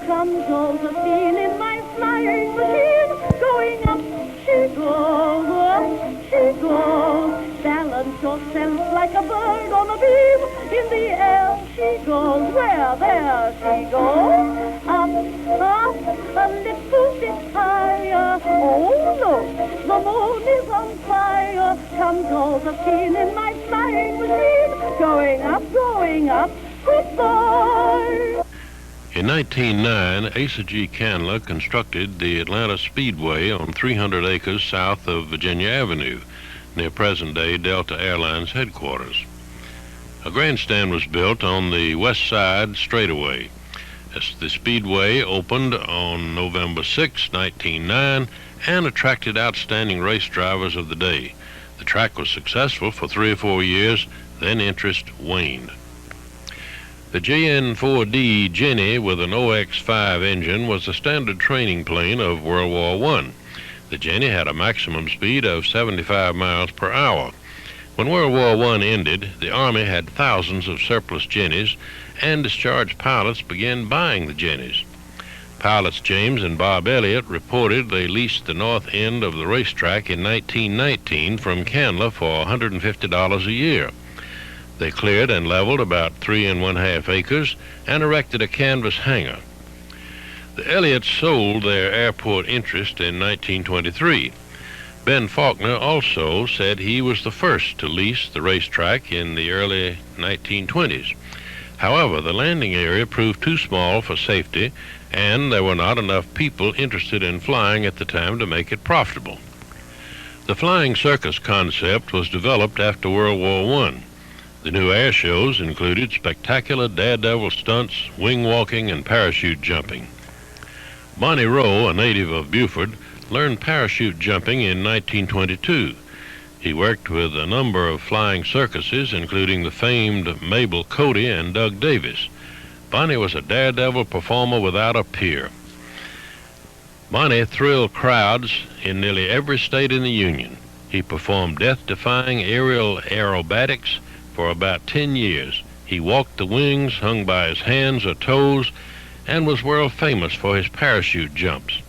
Comes Josephine in my flying machine, going up she goes, balance yourself like a bird on a beam, in the air she goes, where there she goes, up, a little bit higher, oh look, the moon is on fire, comes Josephine in my flying machine, going up, goodbye. In 1909, Asa G. Candler constructed the Atlanta Speedway on 300 acres south of Virginia Avenue, near present-day Delta Airlines headquarters. A grandstand was built on the west side straightaway. As the Speedway opened on November 6, 1909, and attracted outstanding race drivers of the day. The track was successful for 3 or 4 years, then interest waned. The JN-4D Jenny with an OX-5 engine was the standard training plane of World War I. The Jenny had a maximum speed of 75 miles per hour. When World War I ended, the Army had thousands of surplus Jennies, and discharged pilots began buying the Jennies. Pilots James and Bob Elliott reported they leased the north end of the racetrack in 1919 from Candler for $150 a year. They cleared and leveled about 3 1/2 acres and erected a canvas hangar. The Elliots sold their airport interest in 1923. Ben Faulkner also said he was the first to lease the racetrack in the early 1920s. However, the landing area proved too small for safety, and there were not enough people interested in flying at the time to make it profitable. The flying circus concept was developed after World War I. The new air shows included spectacular daredevil stunts, wing walking, and parachute jumping. Bonnie Rowe, a native of Beaufort, learned parachute jumping in 1922. He worked with a number of flying circuses, including the famed Mabel Cody and Doug Davis. Bonnie was a daredevil performer without a peer. Bonnie thrilled crowds in nearly every state in the Union. He performed death-defying aerial aerobatics for about 10 years. He walked the wings hung by his hands or toes and was world famous for his parachute jumps.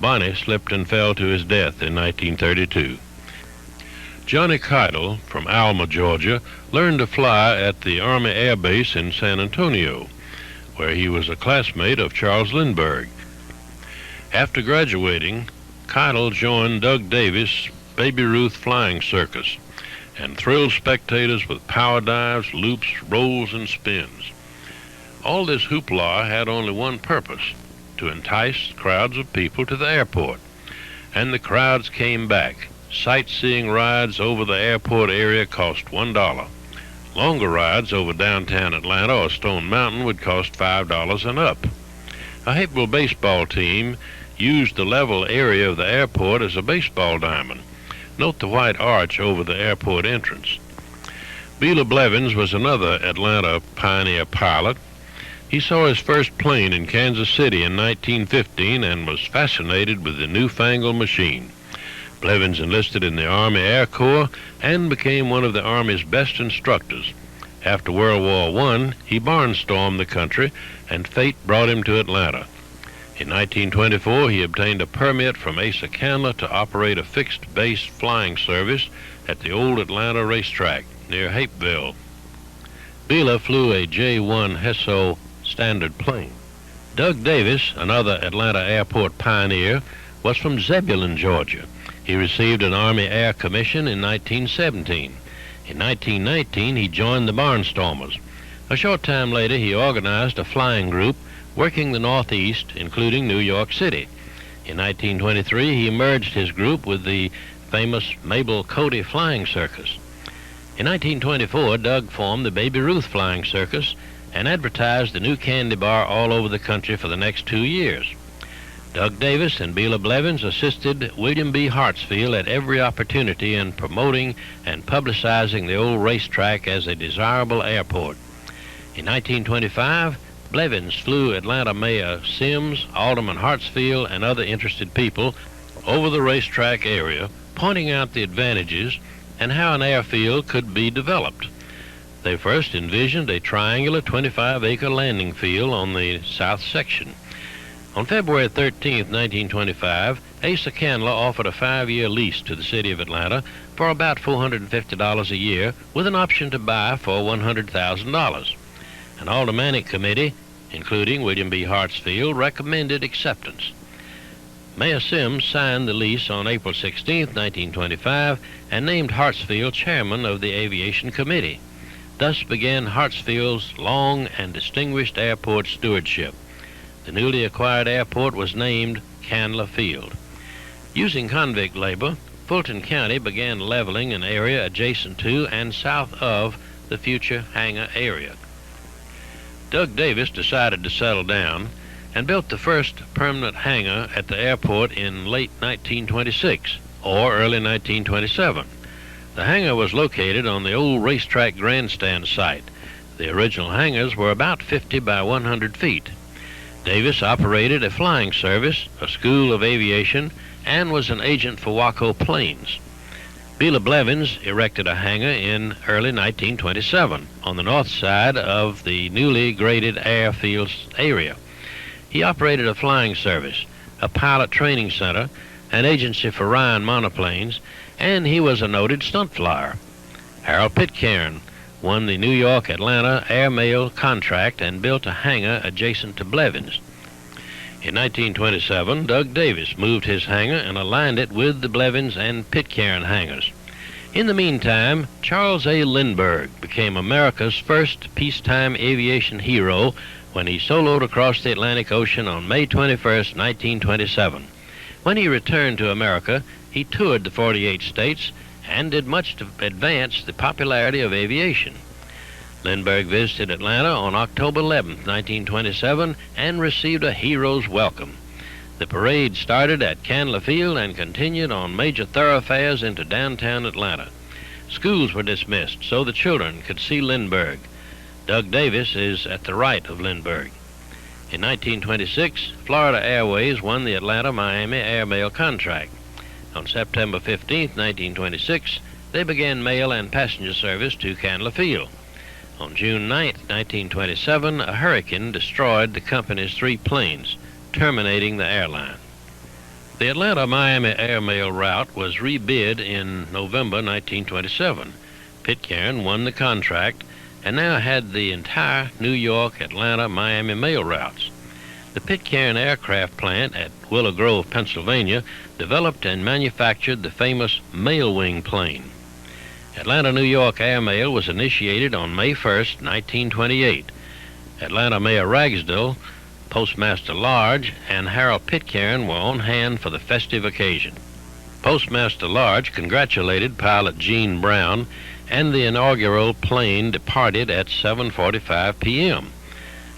Bonnie slipped and fell to his death in 1932. Johnny Keidel from Alma, Georgia, learned to fly at the Army Air Base in San Antonio, where he was a classmate of Charles Lindbergh. After graduating, Keidel joined Doug Davis' Baby Ruth Flying Circus and thrilled spectators with power dives, loops, rolls, and spins. All this hoopla had only one purpose: to entice crowds of people to the airport. And the crowds came back. Sightseeing rides over the airport area cost $1. Longer rides over downtown Atlanta or Stone Mountain would cost $5 and up. A Hapeville baseball team used the level area of the airport as a baseball diamond. Note the white arch over the airport entrance. Bela Blevins was another Atlanta pioneer pilot. He saw his first plane in Kansas City in 1915 and was fascinated with the newfangled machine. Blevins enlisted in the Army Air Corps and became one of the Army's best instructors. After World War I, he barnstormed the country, and fate brought him to Atlanta. In 1924, he obtained a permit from Asa Candler to operate a fixed-base flying service at the old Atlanta racetrack near Hapeville. Bela flew a J-1 Hesso standard plane. Doug Davis, another Atlanta airport pioneer, was from Zebulon, Georgia. He received an Army Air Commission in 1917. In 1919, he joined the Barnstormers. A short time later, he organized a flying group working the Northeast, including New York City. In 1923, he merged his group with the famous Mabel Cody Flying Circus. In 1924, Doug formed the Baby Ruth Flying Circus and advertised the new candy bar all over the country for the next 2 years. Doug Davis and Bela Blevins assisted William B. Hartsfield at every opportunity in promoting and publicizing the old racetrack as a desirable airport. In 1925, Blevins flew Atlanta Mayor Sims, Alderman Hartsfield, and other interested people over the racetrack area, pointing out the advantages and how an airfield could be developed. They first envisioned a triangular 25-acre landing field on the south section. On February 13, 1925, Asa Candler offered a 5-year lease to the city of Atlanta for about $450 a year with an option to buy for $100,000. An aldermanic committee, including William B. Hartsfield, recommended acceptance. Mayor Sims signed the lease on April 16, 1925, and named Hartsfield chairman of the Aviation Committee. Thus began Hartsfield's long and distinguished airport stewardship. The newly acquired airport was named Candler Field. Using convict labor, Fulton County began leveling an area adjacent to and south of the future hangar area. Doug Davis decided to settle down and built the first permanent hangar at the airport in late 1926 or early 1927. The hangar was located on the old racetrack grandstand site. The original hangars were about 50 by 100 feet. Davis operated a flying service, a school of aviation, and was an agent for Waco Planes. Bela Blevins erected a hangar in early 1927 on the north side of the newly graded airfields area. He operated a flying service, a pilot training center, an agency for Ryan monoplanes, and he was a noted stunt flyer. Harold Pitcairn won the New York-Atlanta airmail contract and built a hangar adjacent to Blevins. In 1927, Doug Davis moved his hangar and aligned it with the Blevins and Pitcairn hangars. In the meantime, Charles A. Lindbergh became America's first peacetime aviation hero when he soloed across the Atlantic Ocean on May 21, 1927. When he returned to America, he toured the 48 states and did much to advance the popularity of aviation. Lindbergh visited Atlanta on October 11, 1927, and received a hero's welcome. The parade started at Candler Field and continued on major thoroughfares into downtown Atlanta. Schools were dismissed so the children could see Lindbergh. Doug Davis is at the right of Lindbergh. In 1926, Florida Airways won the Atlanta-Miami airmail contract. On September 15, 1926, they began mail and passenger service to Candler Field. On June 9, 1927, a hurricane destroyed the company's 3 planes, terminating the airline. The Atlanta-Miami airmail route was rebid in November 1927. Pitcairn won the contract and now had the entire New York, Atlanta, Miami mail routes. The Pitcairn Aircraft Plant at Willow Grove, Pennsylvania, developed and manufactured the famous mail wing plane. Atlanta, New York airmail was initiated on May 1, 1928. Atlanta Mayor Ragsdale, Postmaster Large, and Harold Pitcairn were on hand for the festive occasion. Postmaster Large congratulated pilot Gene Brown, and the inaugural plane departed at 7:45 p.m.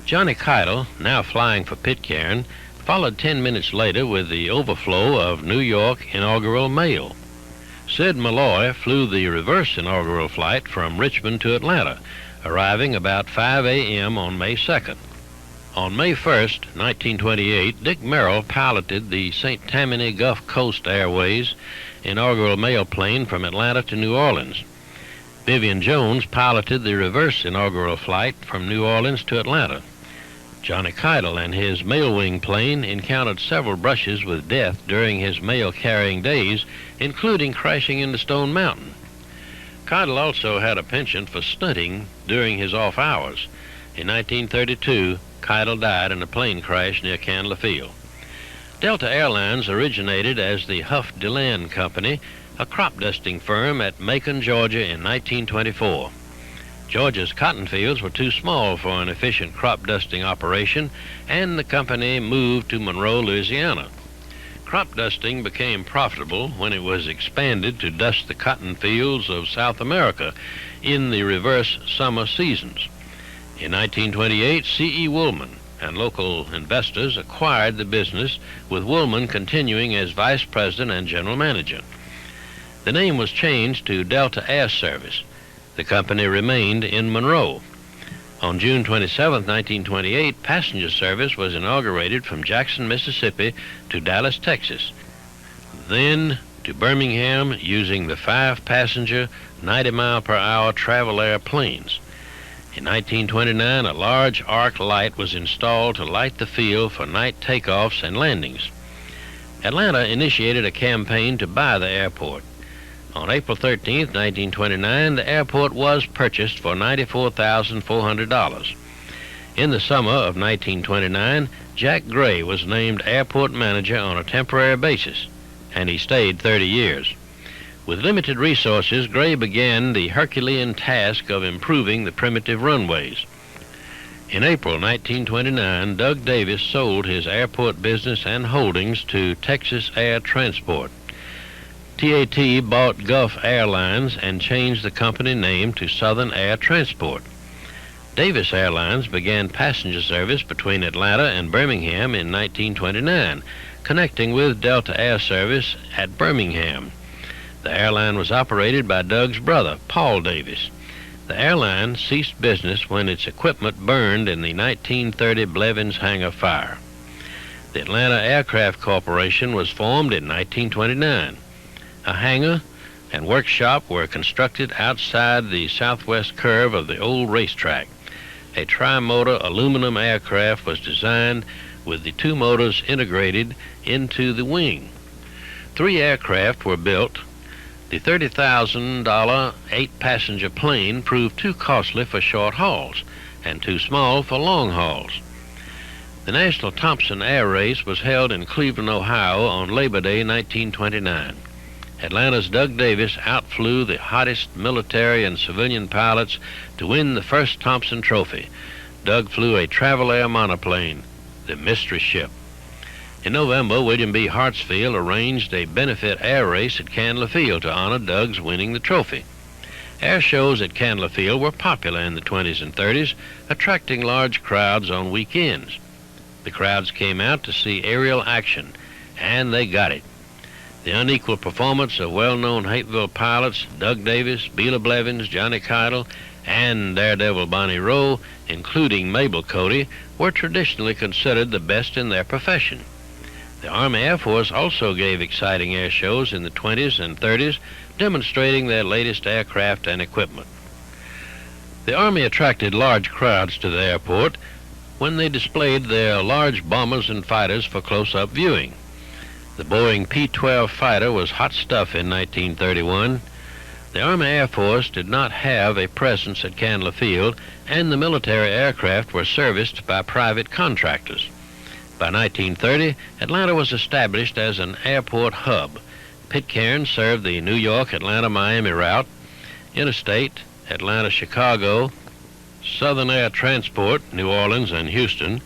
Johnny Keitel, now flying for Pitcairn, followed 10 minutes later with the overflow of New York inaugural mail. Sid Malloy flew the reverse inaugural flight from Richmond to Atlanta, arriving about 5 a.m. on May 2nd. On May 1st, 1928, Dick Merrill piloted the St. Tammany Gulf Coast Airways inaugural mail plane from Atlanta to New Orleans. Vivian Jones piloted the reverse inaugural flight from New Orleans to Atlanta. Johnny Keitel and his mail wing plane encountered several brushes with death during his mail-carrying days, including crashing into Stone Mountain. Keitel also had a penchant for stunting during his off hours. In 1932, Keitel died in a plane crash near Candler Field. Delta Airlines originated as the Huff DeLand Company, a crop dusting firm at Macon, Georgia in 1924. Georgia's cotton fields were too small for an efficient crop dusting operation, and the company moved to Monroe, Louisiana. Crop dusting became profitable when it was expanded to dust the cotton fields of South America in the reverse summer seasons. In 1928, C.E. Woolman and local investors acquired the business, with Woolman continuing as vice president and general manager. The name was changed to Delta Air Service. The company remained in Monroe. On June 27, 1928, passenger service was inaugurated from Jackson, Mississippi to Dallas, Texas, then to Birmingham using the 5-passenger, 90-mile-per-hour Travel Air planes. In 1929, a large arc light was installed to light the field for night takeoffs and landings. Atlanta initiated a campaign to buy the airport. On April 13, 1929, the airport was purchased for $94,400. In the summer of 1929, Jack Gray was named airport manager on a temporary basis, and he stayed 30 years. With limited resources, Gray began the Herculean task of improving the primitive runways. In April 1929, Doug Davis sold his airport business and holdings to Texas Air Transport. TAT bought Gulf Airlines and changed the company name to Southern Air Transport. Davis Airlines began passenger service between Atlanta and Birmingham in 1929, connecting with Delta Air Service at Birmingham. The airline was operated by Doug's brother, Paul Davis. The airline ceased business when its equipment burned in the 1930 Blevins Hangar fire. The Atlanta Aircraft Corporation was formed in 1929. A hangar and workshop were constructed outside the southwest curve of the old racetrack. A tri-motor aluminum aircraft was designed with the two motors integrated into the wing. 3 aircraft were built. The $30,000 8-passenger plane proved too costly for short hauls and too small for long hauls. The National Thompson Air Race was held in Cleveland, Ohio on Labor Day 1929. Atlanta's Doug Davis outflew the hottest military and civilian pilots to win the first Thompson Trophy. Doug flew a Travel Air monoplane, the Mystery Ship. In November, William B. Hartsfield arranged a benefit air race at Candler Field to honor Doug's winning the trophy. Air shows at Candler Field were popular in the 20s and 30s, attracting large crowds on weekends. The crowds came out to see aerial action, and they got it. The unequal performance of well-known Hapeville pilots Doug Davis, Bela Blevins, Johnny Keitel, and daredevil Bonnie Rowe, including Mabel Cody, were traditionally considered the best in their profession. The Army Air Force also gave exciting air shows in the 20s and 30s, demonstrating their latest aircraft and equipment. The Army attracted large crowds to the airport when they displayed their large bombers and fighters for close-up viewing. The Boeing P-12 fighter was hot stuff in 1931. The Army Air Force did not have a presence at Candler Field, and the military aircraft were serviced by private contractors. By 1930, Atlanta was established as an airport hub. Pitcairn served the New York, Atlanta, Miami route, Interstate, Atlanta, Chicago, Southern Air Transport, New Orleans and Houston,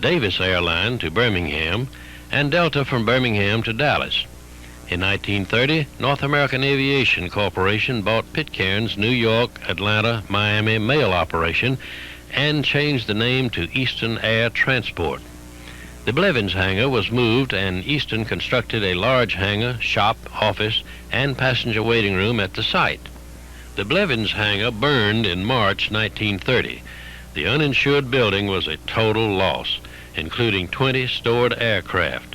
Davis Airline to Birmingham, and Delta from Birmingham to Dallas. In 1930, North American Aviation Corporation bought Pitcairn's New York, Atlanta, Miami mail operation and changed the name to Eastern Air Transport. The Blevins hangar was moved, and Eastern constructed a large hangar, shop, office, and passenger waiting room at the site. The Blevins hangar burned in March 1930. The uninsured building was a total loss, including 20 stored aircraft.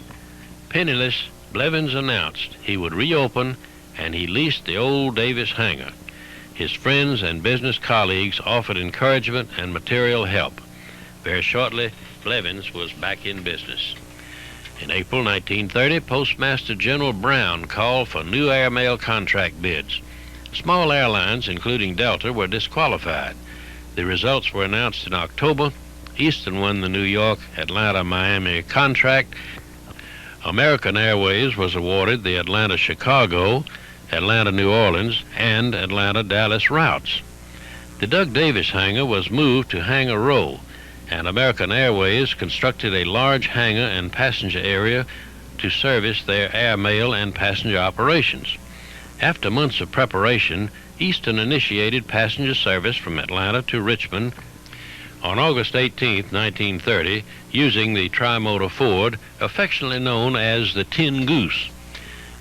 Penniless, Blevins announced he would reopen, and he leased the old Davis hangar. His friends and business colleagues offered encouragement and material help. Very shortly, Blevins was back in business. In April 1930, Postmaster General Brown called for new airmail contract bids. Small airlines, including Delta, were disqualified. The results were announced in October. Eastern won the New York, Atlanta, Miami contract. American Airways was awarded the Atlanta, Chicago, Atlanta, New Orleans, and Atlanta, Dallas routes. The Doug Davis hangar was moved to Hangar Rowe, and American Airways constructed a large hangar and passenger area to service their airmail and passenger operations. After months of preparation, Eastern initiated passenger service from Atlanta to Richmond on August 18, 1930, using the tri-motor Ford, affectionately known as the Tin Goose.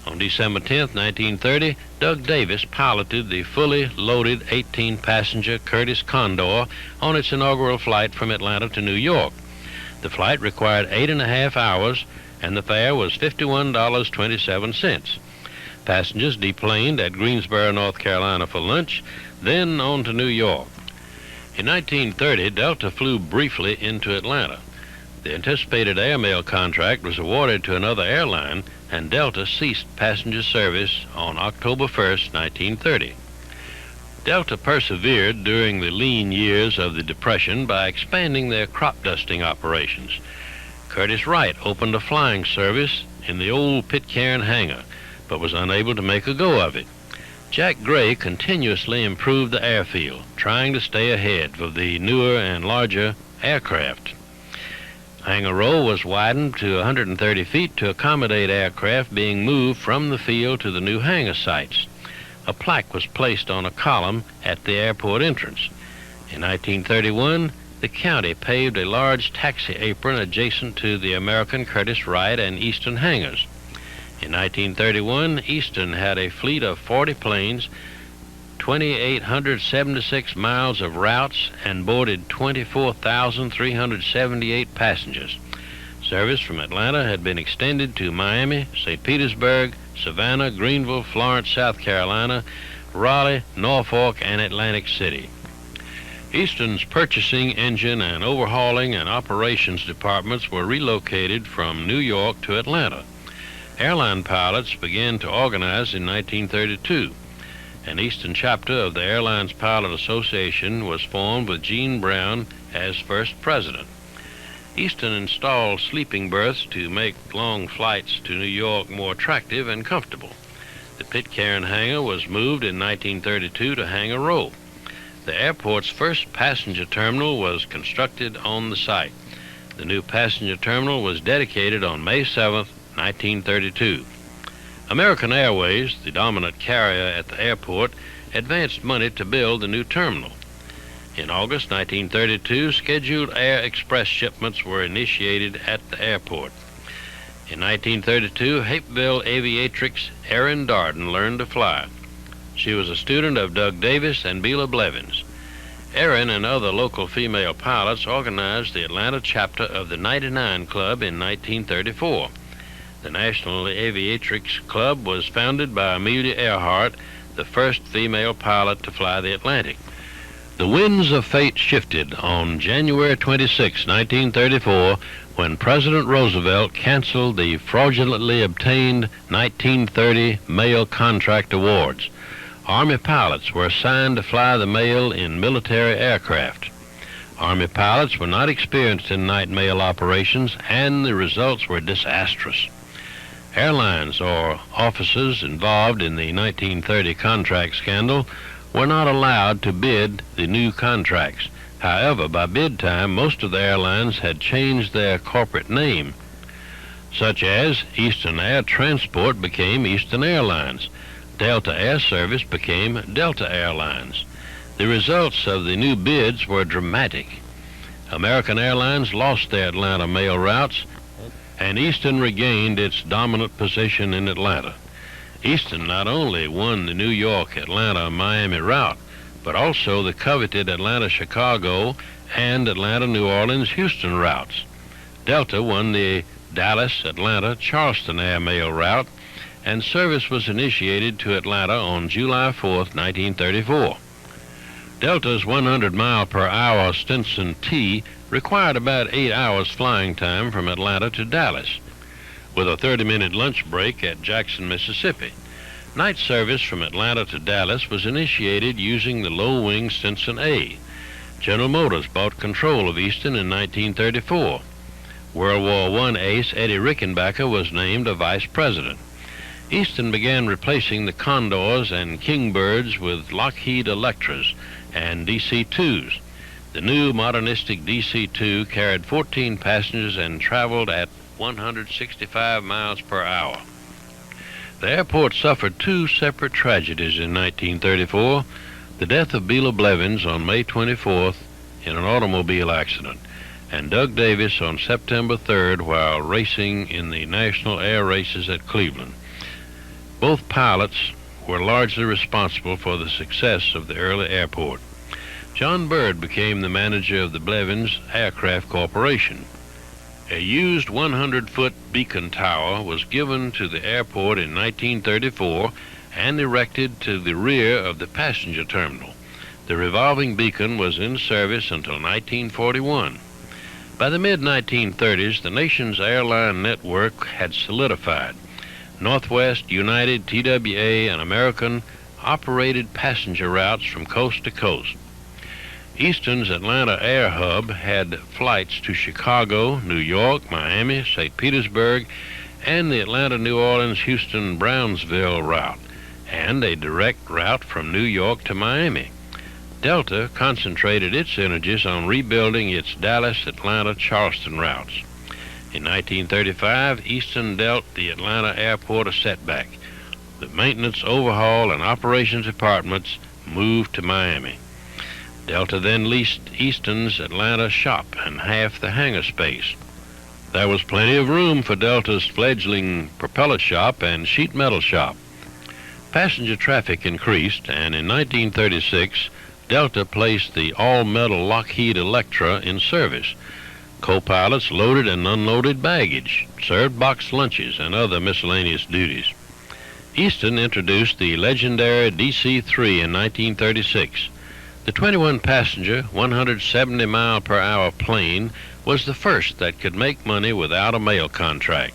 On December 10, 1930, Doug Davis piloted the fully loaded 18-passenger Curtiss Condor on its inaugural flight from Atlanta to New York. The flight required 8.5 hours, and the fare was $51.27. Passengers deplaned at Greensboro, North Carolina for lunch, then on to New York. In 1930, Delta flew briefly into Atlanta. The anticipated airmail contract was awarded to another airline, and Delta ceased passenger service on October 1st, 1930. Delta persevered during the lean years of the Depression by expanding their crop dusting operations. Curtiss Wright opened a flying service in the old Pitcairn hangar, but was unable to make a go of it. Jack Gray continuously improved the airfield, trying to stay ahead of the newer and larger aircraft. Hangar Rowe was widened to 130 feet to accommodate aircraft being moved from the field to the new hangar sites. A plaque was placed on a column at the airport entrance. In 1931, the county paved a large taxi apron adjacent to the American Curtiss Wright and Eastern hangars. In 1931, Eastern had a fleet of 40 planes, 2,876 miles of routes, and boarded 24,378 passengers. Service from Atlanta had been extended to Miami, St. Petersburg, Savannah, Greenville, Florence, South Carolina, Raleigh, Norfolk, and Atlantic City. Eastern's purchasing, engine, and overhauling and operations departments were relocated from New York to Atlanta. Airline pilots began to organize in 1932. An Eastern chapter of the Airlines Pilot Association was formed with Gene Brown as first president. Eastern installed sleeping berths to make long flights to New York more attractive and comfortable. The Pitcairn hangar was moved in 1932 to Hangar Row. The airport's first passenger terminal was constructed on the site. The new passenger terminal was dedicated on May 7th, 1932. American Airways, the dominant carrier at the airport, advanced money to build the new terminal. In August 1932, scheduled air express shipments were initiated at the airport. In 1932, Hapeville aviatrix Erin Darden learned to fly. She was a student of Doug Davis and Bela Blevins. Erin and other local female pilots organized the Atlanta chapter of the 99 Club in 1934. The National Aviatrix Club was founded by Amelia Earhart, the first female pilot to fly the Atlantic. The winds of fate shifted on January 26, 1934, when President Roosevelt canceled the fraudulently obtained 1930 mail contract awards. Army pilots were assigned to fly the mail in military aircraft. Army pilots were not experienced in night mail operations, and the results were disastrous. Airlines, or officers involved in the 1930 contract scandal, were not allowed to bid the new contracts. However, by bid time, most of the airlines had changed their corporate name, such as Eastern Air Transport became Eastern Airlines. Delta Air Service became Delta Airlines. The results of the new bids were dramatic. American Airlines lost their Atlanta mail routes, and Eastern regained its dominant position in Atlanta. Eastern not only won the New York, Atlanta, Miami route, but also the coveted Atlanta, Chicago, and Atlanta, New Orleans, Houston routes. Delta won the Dallas, Atlanta, Charleston airmail route, and service was initiated to Atlanta on July 4, 1934. Delta's 100-mile-per-hour Stinson T required about 8 hours flying time from Atlanta to Dallas, with a 30-minute lunch break at Jackson, Mississippi. Night service from Atlanta to Dallas was initiated using the low-wing Stinson A. General Motors bought control of Eastern in 1934. World War I ace Eddie Rickenbacker was named a vice president. Eastern began replacing the Condors and Kingbirds with Lockheed Electras and DC-2s. The new modernistic DC-2 carried 14 passengers and traveled at 165 miles per hour. The airport suffered two separate tragedies in 1934, the death of Bela Blevins on May 24th in an automobile accident, and Doug Davis on September 3rd while racing in the National Air Races at Cleveland. Both pilots were largely responsible for the success of the early airport. John Bird became the manager of the Blevins Aircraft Corporation. A used 100-foot beacon tower was given to the airport in 1934 and erected to the rear of the passenger terminal. The revolving beacon was in service until 1941. By the mid-1930s, the nation's airline network had solidified. Northwest, United, TWA, and American operated passenger routes from coast to coast. Eastern's Atlanta Air Hub had flights to Chicago, New York, Miami, St. Petersburg, and the Atlanta, New Orleans, Houston, Brownsville route, and a direct route from New York to Miami. Delta concentrated its energies on rebuilding its Dallas, Atlanta, Charleston routes. In 1935, Eastern dealt the Atlanta airport a setback. The maintenance, overhaul, and operations departments moved to Miami. Delta then leased Eastern's Atlanta shop and half the hangar space. There was plenty of room for Delta's fledgling propeller shop and sheet metal shop. Passenger traffic increased, and in 1936, Delta placed the all-metal Lockheed Electra in service. Co-pilots loaded and unloaded baggage, served boxed lunches, and other miscellaneous duties. Eastern introduced the legendary DC-3 in 1936. The 21-passenger, 170-mile-per-hour plane was the first that could make money without a mail contract.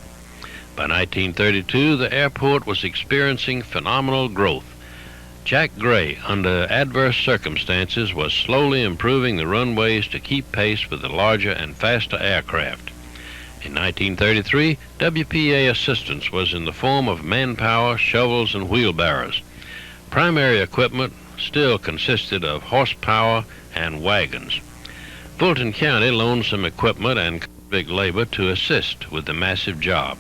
By 1932, the airport was experiencing phenomenal growth. Jack Gray, under adverse circumstances, was slowly improving the runways to keep pace with the larger and faster aircraft. In 1933, WPA assistance was in the form of manpower, shovels, and wheelbarrows. Primary equipment still consisted of horsepower and wagons. Fulton County loaned some equipment and convict labor to assist with the massive job.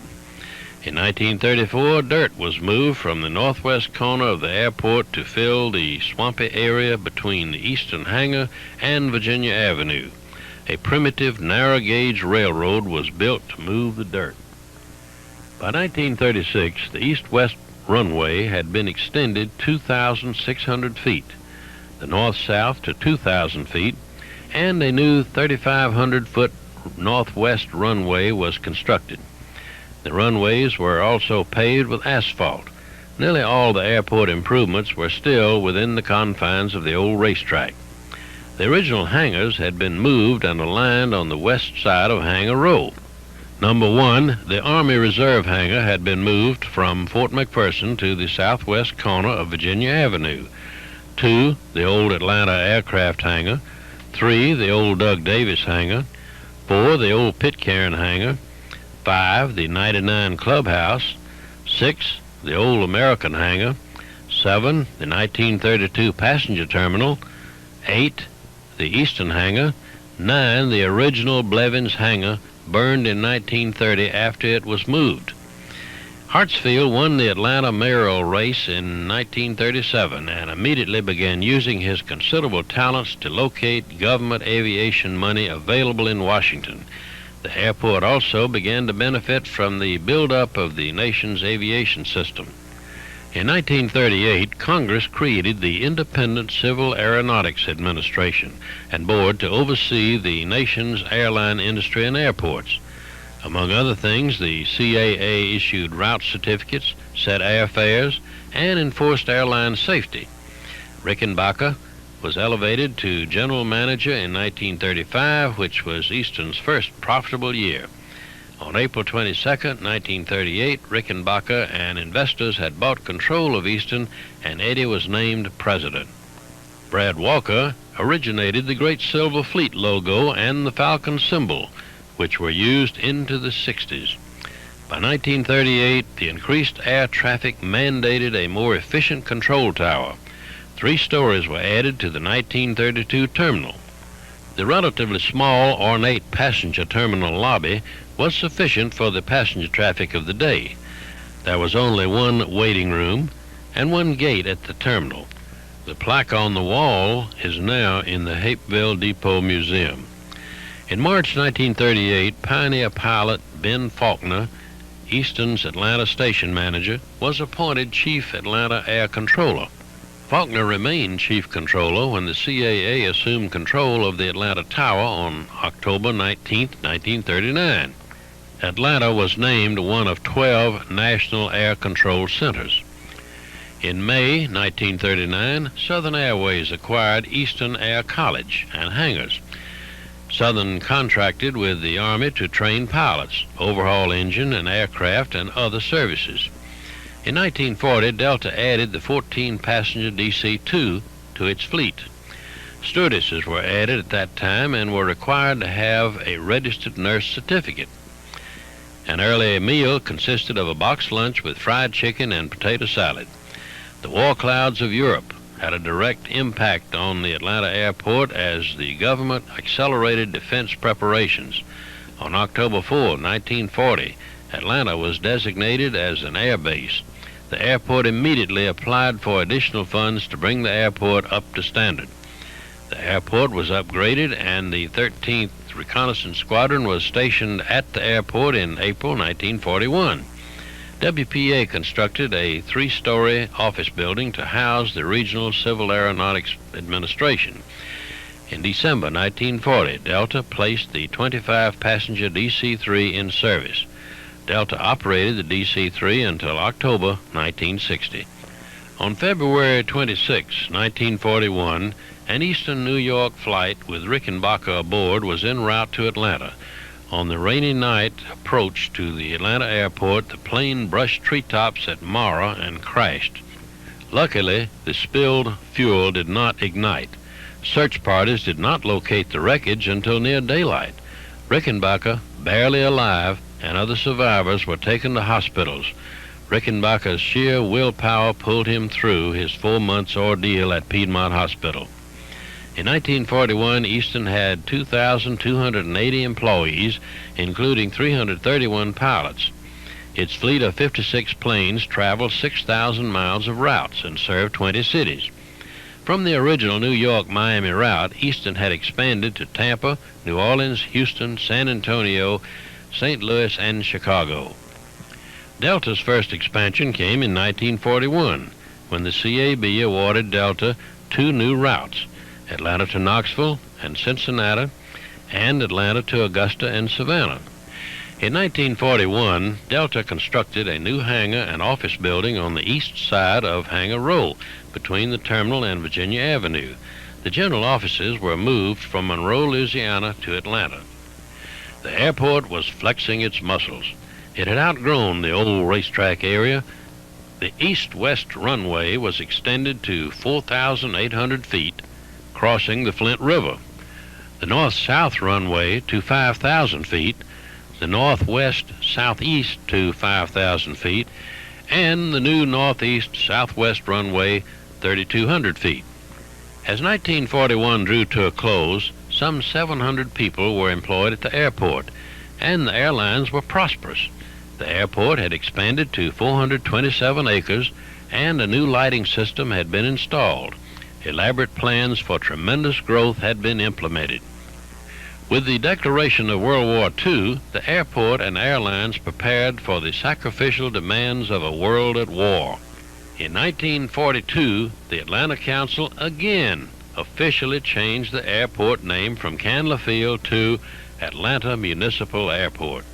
In 1934, dirt was moved from the northwest corner of the airport to fill the swampy area between the Eastern Hangar and Virginia Avenue. A primitive narrow-gauge railroad was built to move the dirt. By 1936, the east-west runway had been extended 2,600 feet, the north-south to 2,000 feet, and a new 3,500-foot northwest runway was constructed. The runways were also paved with asphalt. Nearly all the airport improvements were still within the confines of the old racetrack. The original hangars had been moved and aligned on the west side of Hangar Rowe. Number 1, the Army Reserve Hangar had been moved from Fort McPherson to the southwest corner of Virginia Avenue. 2, the old Atlanta Aircraft Hangar. 3, the old Doug Davis Hangar. 4, the old Pitcairn Hangar. 5, the 99 Clubhouse. 6, the old American Hangar. 7, the 1932 Passenger Terminal. 8, the Eastern Hangar. 9, the original Blevins Hangar, burned in 1930 after it was moved. Hartsfield won the Atlanta mayoral race in 1937 and immediately began using his considerable talents to locate government aviation money available in Washington. The airport also began to benefit from the buildup of the nation's aviation system. In 1938, Congress created the Independent Civil Aeronautics Administration and Board to oversee the nation's airline industry and airports. Among other things, the CAA issued route certificates, set airfares, and enforced airline safety. Rickenbacker was elevated to general manager in 1935, which was Eastern's first profitable year. On April 22, 1938, Rickenbacker and investors had bought control of Eastern, and Eddie was named president. Brad Walker originated the Great Silver Fleet logo and the Falcon symbol, which were used into the 60s. By 1938, the increased air traffic mandated a more efficient control tower. 3 stories were added to the 1932 terminal. The relatively small, ornate passenger terminal lobby was sufficient for the passenger traffic of the day. There was only 1 waiting room and 1 gate at the terminal. The plaque on the wall is now in the Hapeville Depot Museum. In March 1938, Pioneer pilot Ben Faulkner, Eastern's Atlanta station manager, was appointed Chief Atlanta Air Controller. Faulkner remained Chief Controller when the CAA assumed control of the Atlanta Tower on October 19, 1939. Atlanta was named one of 12 National Air Control Centers. In May 1939, Southern Airways acquired Eastern Air College and hangars. Southern contracted with the Army to train pilots, overhaul engine and aircraft, and other services. In 1940, Delta added the 14-passenger DC-2 to its fleet. Stewardesses were added at that time and were required to have a registered nurse certificate. An early meal consisted of a boxed lunch with fried chicken and potato salad. The war clouds of Europe had a direct impact on the Atlanta airport as the government accelerated defense preparations. On October 4, 1940, Atlanta was designated as an air base. The airport immediately applied for additional funds to bring the airport up to standard. The airport was upgraded and the 13th Reconnaissance Squadron was stationed at the airport in April 1941. WPA constructed a 3-story office building to house the Regional Civil Aeronautics Administration. In December 1940, Delta placed the 25-passenger DC-3 in service. Delta operated the DC-3 until October 1960. On February 26, 1941, an Eastern New York flight with Rickenbacker aboard was en route to Atlanta. On the rainy night approach to the Atlanta airport, the plane brushed treetops at Mara and crashed. Luckily, the spilled fuel did not ignite. Search parties did not locate the wreckage until near daylight. Rickenbacker, barely alive, and other survivors were taken to hospitals. Rickenbacker's sheer willpower pulled him through his 4 months ordeal at Piedmont Hospital. In 1941, Eastern had 2,280 employees, including 331 pilots. Its fleet of 56 planes traveled 6,000 miles of routes and served 20 cities. From the original New York-Miami route, Eastern had expanded to Tampa, New Orleans, Houston, San Antonio, St. Louis, and Chicago. Delta's first expansion came in 1941, when the CAB awarded Delta 2 new routes, Atlanta to Knoxville and Cincinnati, and Atlanta to Augusta and Savannah. In 1941, Delta constructed a new hangar and office building on the east side of Hangar Rowe, between the terminal and Virginia Avenue. The general offices were moved from Monroe, Louisiana to Atlanta. The airport was flexing its muscles. It had outgrown the old racetrack area. The east-west runway was extended to 4,800 feet, crossing the Flint River. The north-south runway to 5,000 feet, the northwest-southeast to 5,000 feet, and the new northeast-southwest runway 3,200 feet. As 1941 drew to a close, some 700 people were employed at the airport, and the airlines were prosperous. The airport had expanded to 427 acres, and a new lighting system had been installed. Elaborate plans for tremendous growth had been implemented. With the declaration of World War II, the airport and airlines prepared for the sacrificial demands of a world at war. In 1942, the Atlanta Council again officially changed the airport name from Candler Field to Atlanta Municipal Airport.